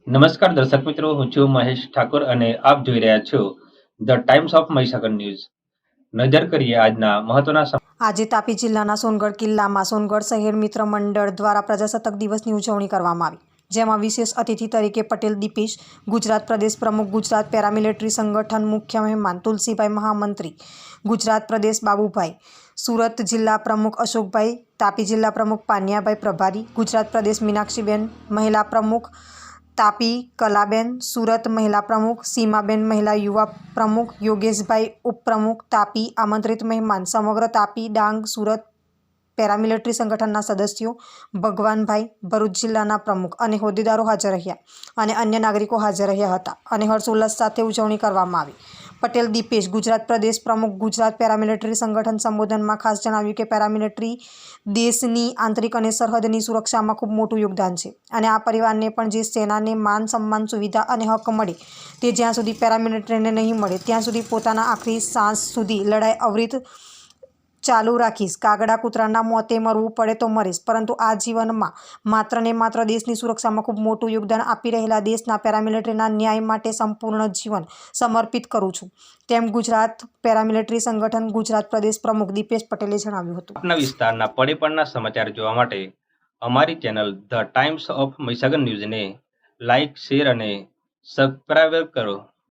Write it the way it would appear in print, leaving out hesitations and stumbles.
નમસ્કાર દર્શક મિત્રો, હું છું મહેશ ઠાકોર અને આપ જોઈ રહ્યા છો the Times of Mahisagar news. નજર કરીએ આજના મહત્વના આજે તાપી જિલ્લાના સોનગઢ કિલ્લામાં સોનગઢ શહેર મિત્ર મંડળ દ્વારા પ્રજાસત્તાક દિવસની ઉજવણી કરવામાં આવી, જેમાં વિશેષ અતિથિ તરીકે પટેલ દીપેશ, ગુજરાત પ્રદેશ પ્રમુખ, ગુજરાત પેરામિલિટરી સંગઠન મુખ્ય મહેમાન તુલસીભાઈ, મહામંત્રી ગુજરાત પ્રદેશ બાબુભાઈ, સુરત જિલ્લા પ્રમુખ અશોકભાઈ, તાપી જિલ્લા પ્રમુખ પાનિયાભાઈ પ્રભારી, ગુજરાત પ્રદેશ મીનાક્ષીબેન, મહિલા પ્રમુખ તાપી કલાબેન, સુરત મહિલા પ્રમુખ સીમાબેન, મહિલા યુવા પ્રમુખ યોગેશભાઈ, ઉપપ્રમુખ તાપી, આમંત્રિત મહેમાન સમગ્ર તાપી, ડાંગ, સુરત પેરામિલિટરી સંગઠનના સદસ્યો, ભગવાનભાઈ, ભરૂચ જિલ્લાના પ્રમુખ અને હોદ્દેદારો હાજર રહ્યા અને અન્ય નાગરિકો હાજર રહ્યા હતા અને હર્ષોલ્લાસ સાથે ઉજવણી કરવામાં આવી. પટેલ દીપેશ, ગુજરાત પ્રદેશ પ્રમુખ, ગુજરાત પેરામિલિટરી સંગઠન સંબોધનમાં ખાસ જણાવ્યું કે પેરામિલિટરી દેશની આંતરિક અને સરહદની સુરક્ષામાં ખૂબ મોટું યોગદાન છે અને આ પરિવારને પણ જે સેનાને માન, સન્માન, સુવિધા અને હક મળે તે જ્યાં સુધી પેરામિલિટરીને નહીં મળે ત્યાં સુધી પોતાના આખરી શ્વાસ સુધી લડાઈ અવિરત ચાલુ રાખીશ. કાગડા કૂતરાના મોતે મરવું પડે તો મરીશ, પરંતુ આ જીવનમાં માત્ર ને માત્ર દેશની સુરક્ષામાં ખૂબ મોટું યોગદાન આપી રહેલા દેશના પેરામિલિટરીના ન્યાય માટે સંપૂર્ણ જીવન સમર્પિત કરું છું, તેમ ગુજરાત પેરામિલિટરી સંગઠન ગુજરાત પ્રદેશ પ્રમુખ દીપેશ પટેલે જણાવ્યું હતું. આપના વિસ્તારના પડે સમાચાર જોવા માટે અમારી channel The Times of Mahisagar ન્યૂઝને લાઇક, શેર અને સબસ્ક્રાઇબ કરો.